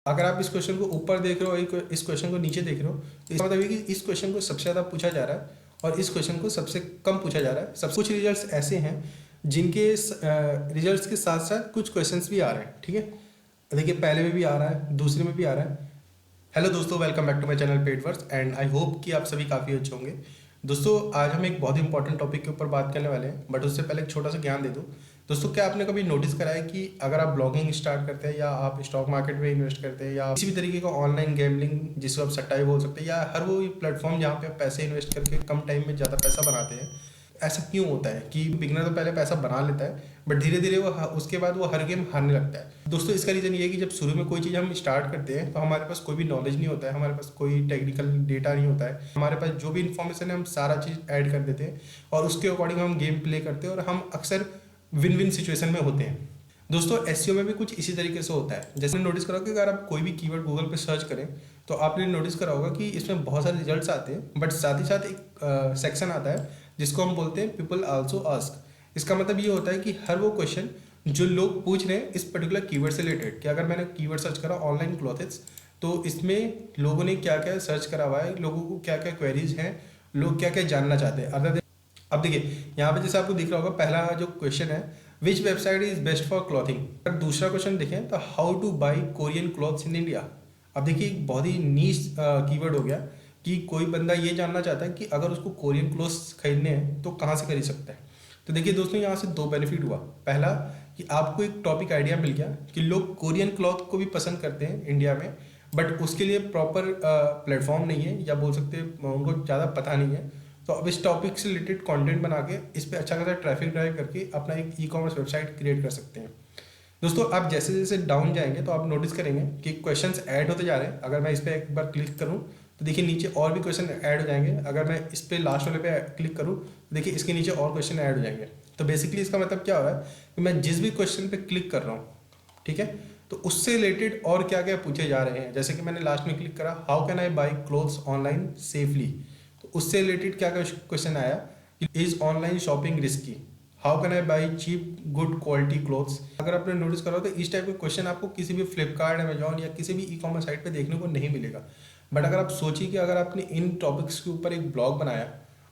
अगर आप इस क्वेश्चन को ऊपर देख रहे हो और इस क्वेश्चन को नीचे देख रहे हो तो इसका मतलब है कि इस क्वेश्चन को सबसे ज़्यादा पूछा जा रहा है और इस क्वेश्चन को सबसे कम पूछा जा रहा है। सब कुछ रिजल्ट्स ऐसे हैं जिनके रिजल्ट्स के साथ साथ कुछ क्वेश्चंस भी आ रहे हैं। ठीक है, देखिए पहले में भी आ रहा है, दूसरे में भी आ रहा है। हेलो दोस्तों, welcome back to my channel paid words and I hope कि आप सभी काफ़ी अच्छे होंगे। दोस्तों आज हम एक बहुत ही इंपॉर्टेंट टॉपिक के ऊपर बात करने वाले हैं, बट उससे पहले एक छोटा सा ज्ञान दे दूं। दोस्तों, क्या आपने कभी नोटिस करा है कि अगर आप ब्लॉगिंग स्टार्ट करते हैं या आप स्टॉक मार्केट में इन्वेस्ट करते हैं या किसी भी तरीके का ऑनलाइन गैम्बलिंग जिसको आप सट्टा भी बोल सकते हैं या हर वो प्लेटफॉर्म जहाँ पे आप पैसे इन्वेस्ट करके कम टाइम में ज़्यादा पैसा बनाते हैं, ऐसा क्यों होता है कि बिगनर तो पहले पैसा बना लेता है बट धीरे धीरे वो उसके बाद वो हर गेम हारने लगता है। दोस्तों इसका रीज़न ये है कि जब शुरू में कोई चीज़ हम स्टार्ट करते हैं तो हमारे पास कोई भी नॉलेज नहीं होता है, हमारे पास कोई टेक्निकल डेटा नहीं होता है, हमारे पास जो भी इन्फॉर्मेशन है हम सारा चीज़ ऐड कर देते हैं और उसके अकॉर्डिंग हम गेम प्ले करते हैं और हम अक्सर विन विन सिचुएशन में होते हैं। दोस्तों एसईओ में भी कुछ इसी तरीके से होता है। जैसे नोटिस करा कि अगर आप कोई भी कीवर्ड गूगल पे सर्च करें तो आपने नोटिस करा होगा कि इसमें बहुत सारे रिजल्ट्स आते हैं बट साथ ही साथ एक सेक्शन आता है जिसको हम बोलते हैं पीपल आल्सो आस्क। इसका मतलब ये होता है कि हर वो क्वेश्चन जो लोग पूछ रहे हैं इस पर्टिकुलर कीवर्ड से रिलेटेड, कि अगर मैंने कीवर्ड सर्च करा ऑनलाइन क्लॉथेस तो इसमें लोगों ने क्या क्या सर्च करा हुआ है, लोगों को क्या क्या क्वेरीज हैं, लोग क्या क्या जानना चाहते हैं। अदर अब देखिए यहाँ पे जैसे आपको दिख रहा होगा पहला जो क्वेश्चन है which website is best for clothing. अगर दूसरा क्वेश्चन देखें तो how to buy Korean clothes in India. अब देखिए बहुत ही नीश कीवर्ड हो गया कि कोई बंदा ये जानना चाहता है कि अगर उसको कोरियन क्लॉथ्स खरीदने हैं तो कहाँ से खरीद सकता है। तो देखिए दोस्तों यहाँ से दो बेनिफिट हुआ। पहला कि आपको एक टॉपिक आइडिया मिल गया कि लोग कोरियन क्लॉथ को भी पसंद करते हैं इंडिया में बट उसके लिए प्रॉपर प्लेटफॉर्म नहीं है या बोल सकते हैं उनको ज़्यादा पता नहीं है। तो अब इस टॉपिक से रिलेटेड कंटेंट बना के इस पर अच्छा खासा ट्रैफिक ड्राइव करके अपना एक ई कॉमर्स वेबसाइट क्रिएट कर सकते हैं। दोस्तों आप जैसे जैसे डाउन जाएंगे तो आप नोटिस करेंगे कि क्वेश्चंस ऐड होते जा रहे हैं। अगर मैं इस पर एक बार क्लिक करूं तो देखिए नीचे और भी क्वेश्चन ऐड हो जाएंगे। अगर मैं इस पर लास्ट वाले पे क्लिक करूं तो देखिए इसके नीचे और क्वेश्चन ऐड हो जाएंगे। तो बेसिकली इसका मतलब क्या हो रहा है कि मैं जिस भी क्वेश्चन पे क्लिक कर रहा हूँ, ठीक है, तो उससे रिलेटेड और क्या क्या पूछे जा रहे हैं। जैसे कि मैंने लास्ट में क्लिक करा how can I buy clothes online safely, तो उससे रिलेटेड क्या क्या क्वेश्चन आया, is online shopping risky, how can I buy cheap good quality clothes. अगर आपने नोटिस करा तो इस टाइप के क्वेश्चन आपको किसी भी फ्लिपकार्ट, अमेजॉन या किसी भी ई कॉमर्स साइट पे देखने को नहीं मिलेगा। बट अगर आप सोचिए कि अगर आपने इन टॉपिक्स के ऊपर एक ब्लॉग बनाया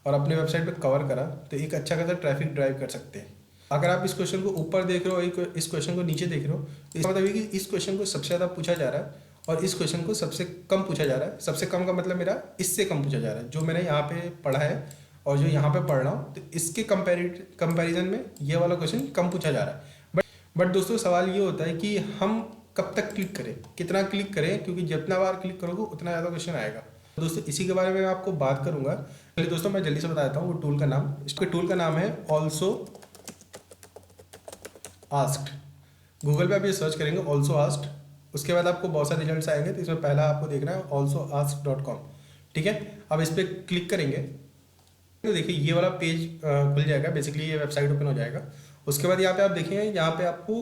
और अपने वेबसाइट पे कवर करा तो एक अच्छा खासा ट्रैफिक ड्राइव कर सकते हैं। अगर आप इस क्वेश्चन को ऊपर देख रहे हो और इस क्वेश्चन को नीचे देख रहे हो तो इसका मतलब है कि इस क्वेश्चन को सबसे ज़्यादा पूछा जा रहा है और इस क्वेश्चन को सबसे कम पूछा जा रहा है। सबसे कम का मतलब मेरा इससे कम पूछा जा रहा है। जो मैंने यहाँ पे पढ़ा है और जो यहाँ पे पढ़ रहा हूँ तो इसके कंपैरिजन में ये वाला क्वेश्चन कम पूछा जा रहा है। बट दोस्तों सवाल ये होता है कि हम कब तक क्लिक करें, कितना क्लिक करें, क्योंकि जितना बार क्लिक करोगे उतना ज़्यादा क्वेश्चन आएगा। दोस्तों इसी के बारे में मैं आपको बात करूंगा। चलिए दोस्तों मैं जल्दी से बता देता हूँ वो टूल का नाम। इसके टूल का नाम है ऑल्सो आस्क्ड। गूगल पे आप ये सर्च करेंगे ऑल्सो आस्क्ड, उसके बाद आपको बहुत सारे रिजल्ट्स आएंगे। तो इसमें पहला आपको देखना है alsoasked.com, ठीक है। अब इस पर क्लिक करेंगे तो देखिए ये वाला पेज खुल जाएगा, बेसिकली ये वेबसाइट ओपन हो जाएगा। उसके बाद यहाँ पे आप देखेंगे यहाँ पे आपको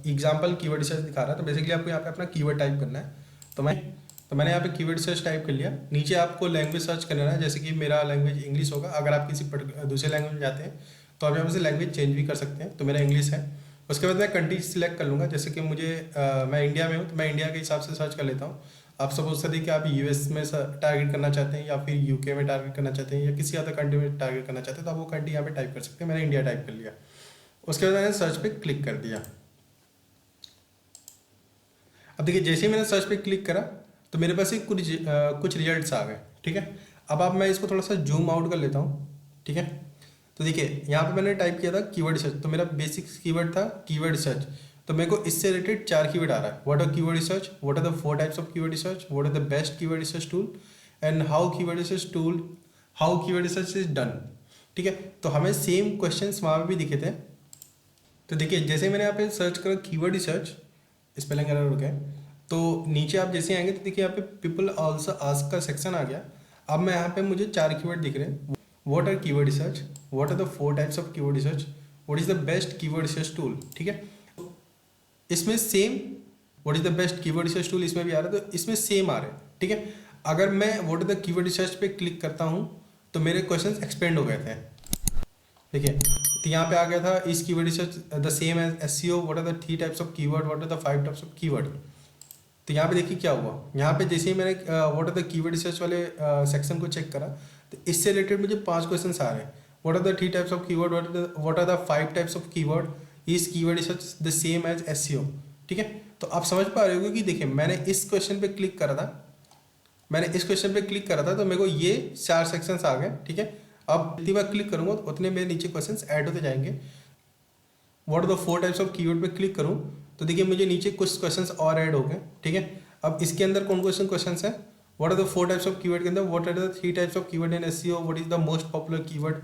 एग्जाम्पल कीवर्ड रिसर्च दिखा रहा है। तो बेसिकली आपको यहाँ पे अपना कीवर्ड टाइप करना है। तो मैंने यहाँ पे कीवर्ड सर्च टाइप कर लिया। नीचे आपको लैंग्वेज सर्च करना है, जैसे कि मेरा लैंग्वेज इंग्लिश होगा। अगर आप किसी दूसरे लैंग्वेज में जाते हैं तो आप यहाँ से लैंग्वेज चेंज भी कर सकते हैं। तो मेरा इंग्लिश है। उसके बाद मैं कंट्री सिलेक्ट कर लूँगा, जैसे कि मैं इंडिया में हूँ तो मैं इंडिया के हिसाब से सर्च कर लेता हूँ। आप सपोज करिए कि आप यूएस में टारगेट करना चाहते हैं या फिर यूके में टारगेट करना चाहते हैं या किसी अदर कंट्री में टारगेट करना चाहते हैं तो आप वो कंट्री यहाँ पे टाइप कर सकते हैं। मैंने इंडिया टाइप कर लिया। उसके बाद मैंने सर्च पे क्लिक कर दिया। अब देखिए जैसे ही मैंने सर्च पे क्लिक करा तो मेरे पास ही कुछ रिजल्ट्स आ गए, ठीक है। अब मैं इसको थोड़ा सा जूम आउट कर लेता हूँ, ठीक है। तो देखिए यहाँ पे मैंने टाइप किया था कीवर्ड सर्च, तो मेरा बेसिक कीवर्ड था कीवर्ड सर्च। तो मेरे को इससे रिलेटेड 4 कीवर्ड आ रहा है। What are keyword research, what are the 4 types of keyword research, what are the best keyword research tool and how keyword research is done, ठीक है। तो हमें सेम क्वेश्चंस वहाँ पे भी दिखे थे। तो देखिए जैसे मैंने यहाँ पे सर्च करा कीवर्ड रिसर्च, स्पेलिंग एरर हो गया, तो नीचे आप जैसे आएंगे तो देखिए यहाँ पे पीपल आल्सो आस्क का सेक्शन आ गया। अब मैं यहाँ पे मुझे 4 कीवर्ड दिख रहे हैं। What are keyword research, what are the 4 types of keyword research, what is the best keyword research tool, ठीक है। इसमें same what is the best keyword research tool इसमें भी आ रहा है, तो इसमें सेम आ रहे हैं, ठीक है। अगर मैं what is the keyword research पे क्लिक करता हूँ तो मेरे क्वेश्चंस एक्सपेंड हो गए थे। देखिए तो यहाँ पे आ गया था इस keyword research the same as SEO, what are the 3 types of keyword, what are the 5 types of keyword. तो यहाँ पे देखिए क्या हुआ, यहाँ पे जैसे ही मैंने what are the keyword research वाले सेक्शन को चेक करा तो इससे रिलेटेड मुझे 5 क्वेश्चन आ रहे हैं। What are the 3 types of keyword, what are the 5 types of keyword, is keyword research the same as SEO. ठीक है, तो आप समझ पा रहे हो कि देखिए मैंने इस क्वेश्चन पे क्लिक करा था, तो मेरे को ये 4 सेक्शंस आ गए। ठीक है, अब जितनी बार क्लिक करूंगा तो उतने मेरे नीचे क्वेश्चंस ऐड होते जाएंगे। What are the 4 types of keyword पे क्लिक करूं तो देखिए मुझे नीचे कुछ क्वेश्चंस और ऐड हो गए। ठीक है, अब इसके अंदर कौन क्वेश्चंस है, what are the 4 types of keyword के अंदर what are the 3 types of keyword in SEO, what is the most popular keyword,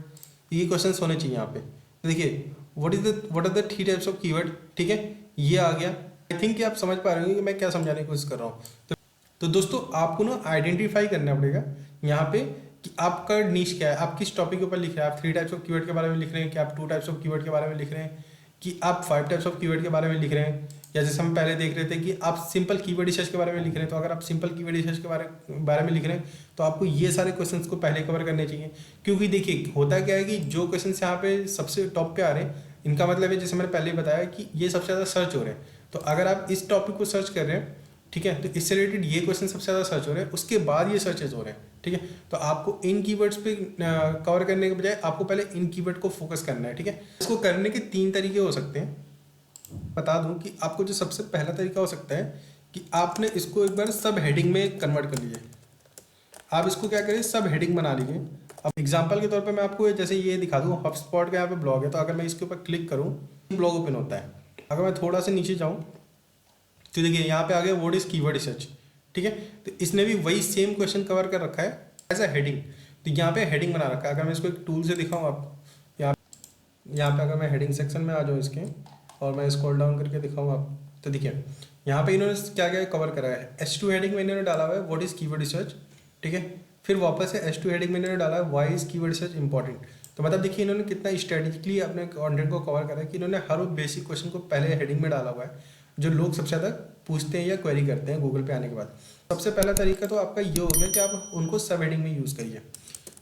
ये क्वेश्चंस होने चाहिए यहाँ पे। तो देखिए what are the 3 types of keyword, ठीक है, ये आ गया। आई थिंक कि आप समझ पा रहे हो कि मैं क्या समझाने की कोशिश कर रहा हूँ। तो दोस्तों आपको ना आइडेंटिफाई करना पड़ेगा यहाँ पे कि आपका नीश क्या है, आप किस टॉपिक के ऊपर लिख रहे हैं। आप 3 टाइप्स ऑफ कीवर्ड के बारे में लिख रहे हैं, कि आप 2 टाइप्स ऑफ कीवर्ड के बारे में लिख रहे हैं, कि आप 5 टाइप्स ऑफ कीवर्ड के बारे में लिख रहे हैं, या जैसे हम पहले देख रहे थे कि आप सिंपल कीवर्ड रिसर्च के बारे में लिख रहे हैं। तो अगर आप सिंपल कीवर्ड रिसर्च के बारे में लिख रहे हैं तो आपको ये सारे क्वेश्चंस को पहले कवर करने चाहिए। क्योंकि देखिए होता क्या है कि जो क्वेश्चंस यहाँ पे सबसे टॉप पे आ रहे हैं इनका मतलब है, जैसे मैंने पहले बताया कि ये सबसे ज़्यादा सर्च हो रहे हैं। तो अगर आप इस टॉपिक को सर्च कर रहे हैं, ठीक है, तो इससे रिलेटेड ये क्वेश्चन सबसे ज़्यादा सर्च हो रहे हैं, उसके बाद ये सर्चेज हो रहे हैं। ठीक है, तो आपको इन कीवर्ड्स पे कवर करने के बजाय आपको पहले इन कीवर्ड को फोकस करना है। ठीक है, इसको करने के 3 तरीके हो सकते हैं। बता दूं कि आपको जो सबसे पहला तरीका हो सकता है कि आपने इसको एक बार सब हेडिंग में कन्वर्ट कर लीजिए। आप इसको क्या करें, सब हेडिंग बना लीजिए। अब एग्जांपल के तौर पे मैं आपको जैसे ये दिखा दूं, हबस्पॉट का यहाँ पे ब्लॉग है, तो अगर मैं इसके ऊपर क्लिक करूँ ब्लॉग ओपन होता है। अगर मैं थोड़ा सा नीचे जाऊँ तो देखिए यहाँ पे आ गया व्हाट इज कीवर्ड रिसर्च। ठीक है, तो इसने भी वही सेम क्वेश्चन कवर कर रखा है एज अ हेडिंग। तो यहाँ पे हेडिंग बना रखा है। अगर मैं इसको एक टूल से दिखाऊँ आप यहाँ पे अगर मैं हेडिंग सेक्शन में आ जाऊँ इसके और मैं स्क्रॉल डाउन करके दिखाऊँ आप, तो देखिए यहाँ पे इन्होंने क्या क्या कवर करा है। S2 हेडिंग में इन्होंने डाला हुआ है व्हाट इज कीवर्ड रिसर्च। ठीक है, फिर वापस से S2 हेडिंग में इन्होंने डाला है why is keyword research important. तो मतलब देखिए इन्होंने कितना स्ट्रेटेजिकली अपने कंटेंट को कवर करा है कि इन्होंने हर बेसिक क्वेश्चन को पहले हेडिंग में डाला हुआ है, जो लोग सबसे ज़्यादा पूछते हैं या क्वेरी करते हैं गूगल पे आने के बाद। सबसे पहला तरीका तो आपका ये हो गया कि आप उनको सब हेडिंग में यूज़ करिए।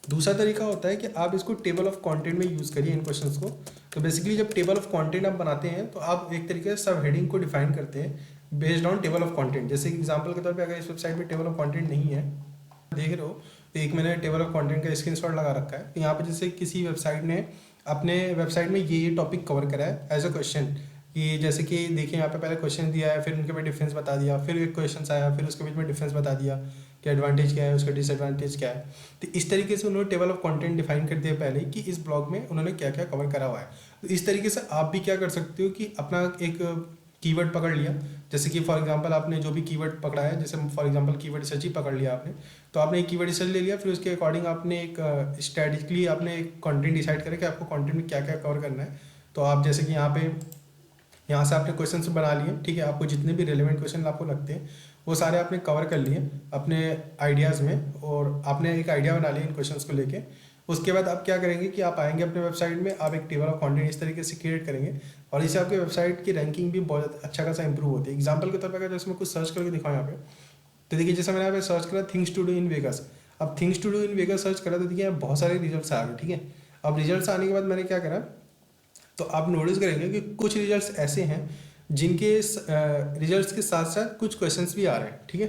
दूसरा तरीका होता है कि आप इसको टेबल ऑफ कंटेंट में यूज़ करिए इन क्वेश्चंस को। तो बेसिकली जब टेबल ऑफ कंटेंट आप बनाते हैं तो आप एक तरीके से सब हेडिंग को डिफाइन करते हैं based on table of content. जैसे एग्जांपल के तौर पे अगर इस वेबसाइट में टेबल ऑफ कंटेंट नहीं है, देख रहे हो, तो एक मैंने टेबल ऑफ कंटेंट का स्क्रीनशॉट लगा रखा है। तो यहाँ पे जैसे किसी वेबसाइट ने अपने वेबसाइट में ये टॉपिक कवर करा है एज अ क्वेश्चन, कि जैसे कि देखिए यहाँ पे पहले क्वेश्चन दिया है, फिर उनके में डिफरेंस बता दिया, फिर एक क्वेश्चन आया, फिर उसके बीच में डिफरेंस बता दिया कि एडवांटेज क्या है, उसका डिसएडवांटेज क्या है। तो इस तरीके से उन्होंने टेबल ऑफ कंटेंट डिफाइन कर दिया पहले कि इस ब्लॉग में उन्होंने क्या क्या कवर करा हुआ है। तो इस तरीके से आप भी क्या कर सकते हो कि अपना एक कीवर्ड पकड़ लिया, जैसे कि फॉर एग्जांपल आपने जो भी कीवर्ड पकड़ा है, जैसे फॉर एग्जांपल कीवर्ड रिसर्च ही पकड़ लिया आपने, तो आपने एक कीवर्ड रिसर्च ले लिया, फिर उसके अकॉर्डिंग आपने एक स्ट्रेटेजिकली आपने एक कंटेंट डिसाइड करें कि आपको कंटेंट में क्या क्या कवर करना है। तो आप जैसे कि यहाँ से आपने क्वेश्चन बना लिए, ठीक है, आपको जितने भी रेलेवेंट क्वेश्चन आपको लगते हैं वो सारे आपने कवर कर लिए अपने आइडियाज़ में, और आपने एक आइडिया बना लिया इन क्वेश्चंस को लेके। उसके बाद आप क्या करेंगे कि आप आएंगे अपने वेबसाइट में, आप एक टेबल ऑफ कंटेंट इस तरीके से क्रिएट करेंगे और इससे आपके वेबसाइट की रैंकिंग भी बहुत अच्छा खासा इंप्रूव होती है। एग्जाम्पल के तौर पर अगर जैसे मैं कुछ सर्च करके दिखाऊँ यहाँ पे, तो देखिए जैसे मैंने यहाँ पे सर्च करा things to do in Vegas. अब things to do in Vegas search करा तो देखिए यहाँ बहुत सारे रिजल्ट्स आ गए। ठीक है, अब रिजल्ट्स आने के बाद मैंने क्या करा, तो आप नोटिस करेंगे कि कुछ रिजल्ट्स ऐसे हैं जिनके रिजल्ट्स के साथ साथ कुछ क्वेश्चंस भी आ रहे हैं। ठीक है,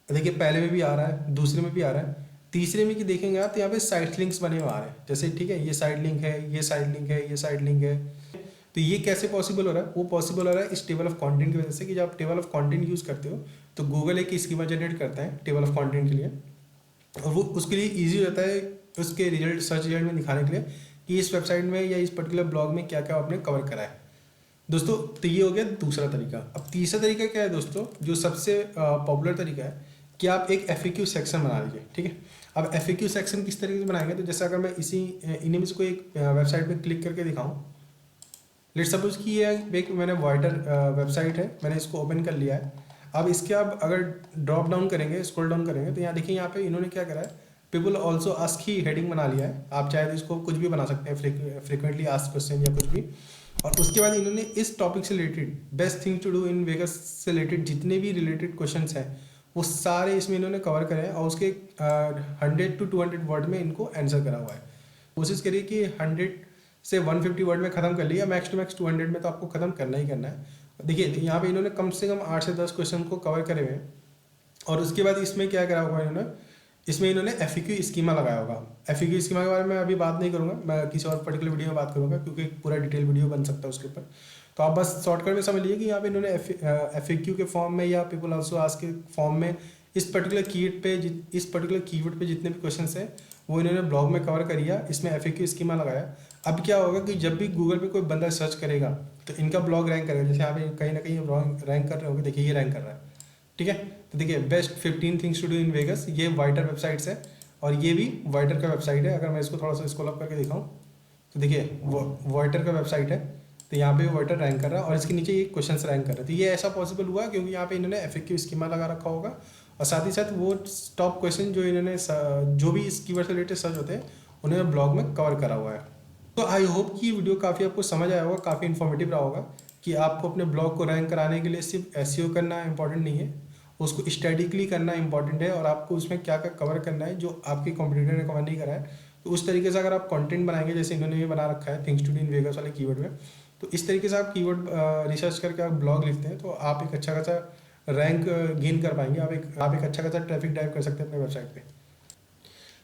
देखिए पहले में भी आ रहा है, दूसरे में भी आ रहा है, तीसरे में कि देखेंगे आप तो यहाँ पे साइड लिंक्स बने हुए आ रहे हैं। जैसे ठीक है, ये साइड लिंक है, ये साइड लिंक है, ये साइड लिंक है। तो ये कैसे पॉसिबल हो रहा है, वो पॉसिबल हो रहा है इस टेबल ऑफ कंटेंट की वजह से, कि जब आप टेबल ऑफ कंटेंट यूज़ करते हो तो गूगल एक स्कीमा जनरेट करता है टेबल ऑफ कंटेंट के लिए, और वो उसके लिए ईजी हो जाता है उसके रिजल्ट सर्च रिजल्ट में दिखाने के लिए कि इस वेबसाइट में या इस पर्टिकुलर ब्लॉग में क्या क्या आपने कवर करा है दोस्तों। तो ये हो गया दूसरा तरीका। अब तीसरा तरीका क्या है दोस्तों, जो सबसे पॉपुलर तरीका है कि आप एक FAQ सेक्शन बना लीजिए। ठीक है, अब FAQ सेक्शन किस तरीके से बनाएंगे, तो जैसे अगर मैं इसी इमेज को एक वेबसाइट पे क्लिक करके दिखाऊं, लेट सपोज कि ये एक मैंने वाइटर वेबसाइट है, मैंने इसको ओपन कर लिया है। अब इसके आप अगर ड्रॉप डाउन करेंगे, स्क्रॉल डाउन करेंगे, तो यहाँ देखिए यहाँ पे इन्होंने क्या करा है, people also ask he heading बना लिया है। आप चाहे तो इसको कुछ भी बना सकते हैं, फ्रिक्वेंटली आस्क क्वेश्चन या कुछ भी। और उसके बाद इन्होंने इस टॉपिक से related best thing to do in Vegas से रिलेटेड जितने भी रिलेटेड क्वेश्चंस हैं वो सारे इसमें इन्होंने कवर करे हैं, और उसके 100 to 200 वर्ड में इनको आंसर करा हुआ है। कोशिश करिए कि 100 से 150 वर्ड में ख़त्म कर लिया, मैक्स टू मैक्स 200 में तो आपको ख़त्म करना ही करना है। देखिए यहाँ पे इन्होंने कम से कम 8 से 10 क्वेश्चन को कवर करे हुए हैं। और उसके बाद इसमें क्या करा होगा इन्होंने, इसमें इन्होंने FAQ स्कीमा लगाया होगा। FAQ स्कीमा के बारे में अभी बात नहीं करूँगा, मैं किसी और पर्टिकुलर वीडियो में बात करूँगा, क्योंकि पूरा डिटेल वीडियो बन सकता है उसके ऊपर। तो आप बस शॉर्टकट में समझ लीजिए कि यहाँ पे इन्होंने FAQ के फॉर्म में या पीपल आल्सो आस्क के फॉर्म में इस पर्टिकुलर कीवर्ड पे जितने भी क्वेश्चन हैं वो इन्होंने ब्लॉग में कवर करिया, इसमें FAQ स्कीमा लगाया। अब क्या होगा कि जब भी गूगल पे कोई बंदा सर्च करेगा तो इनका ब्लॉग रैंक करेगा। जैसे यहाँ पे कहीं ना कहीं रैंक कर रहे होंगे, देखिए ये रैंक कर रहा है, ठीक है। तो देखिए best 15 things to do in Vegas, ये वाइटर वेबसाइट्स है और ये भी वाइटर का वेबसाइट है। अगर मैं इसको थोड़ा सा स्क्रॉल अप करके दिखाऊं तो देखिए वाइटर का वेबसाइट है, तो यहाँ पे वाइटर रैंक कर रहा है और इसके नीचे ये क्वेश्चन रैंक कर रहा है। तो ये ऐसा पॉसिबल हुआ क्योंकि यहाँ पे इन्होंने FAQ स्कीमा लगा रखा होगा और साथ ही साथ वो टॉप क्वेश्चन जो इन्होंने जो भी इस कीवर्ड से रिलेटेड सर्च होते हैं उन्होंने ब्लॉग में कवर करा हुआ है। तो आई होप कि ये वीडियो काफ़ी आपको समझ आया होगा, काफ़ी इन्फॉर्मेटिव रहा होगा कि आपको अपने ब्लॉग को रैंक कराने के लिए सिर्फ SEO करना इंपॉर्टेंट नहीं है, उसको स्टैटिकली करना इंपॉर्टेंट है और आपको उसमें क्या क्या कवर करना है जो आपके कॉम्पिटिटर ने कवर नहीं करा है। तो उस तरीके से अगर आप कंटेंट बनाएंगे जैसे इन्होंने ये बना रखा है things to do in Vegas वाले कीवर्ड में, तो इस तरीके से आप कीवर्ड रिसर्च करके आप ब्लॉग लिखते हैं तो आप एक अच्छा खासा रैंक गेन कर पाएंगे, आप एक अच्छा खासा ट्रैफिक ड्राइव कर सकते हैं अपने वेबसाइट पे।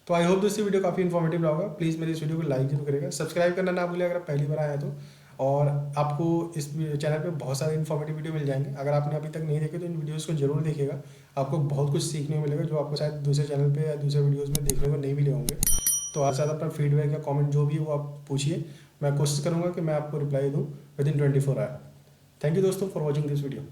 तो आई होप दोस्तों वीडियो काफ़ी इन्फॉर्मेटिव रहा होगा। प्लीज़ मेरे इस वीडियो को लाइक जरूर करेगा, सब्सक्राइब करना ना भूलें अगर आप पहली बार आए हैं तो। और आपको इस चैनल पे बहुत सारे इन्फॉर्मेटिव वीडियो मिल जाएंगे, अगर आपने अभी तक नहीं देखे तो इन वीडियोस को जरूर देखिएगा, आपको बहुत कुछ सीखने को मिलेगा जो आपको शायद दूसरे चैनल पे या दूसरे वीडियोस में देखने को नहीं मिले होंगे। तो आप साथ अपना फीडबैक या कमेंट जो भी है वो आप पूछिए, मैं कोशिश करूँगा कि मैं आपको रिप्लाई दूँ within 24 hour. Thank you दोस्तों फॉर वॉचिंग दिस वीडियो।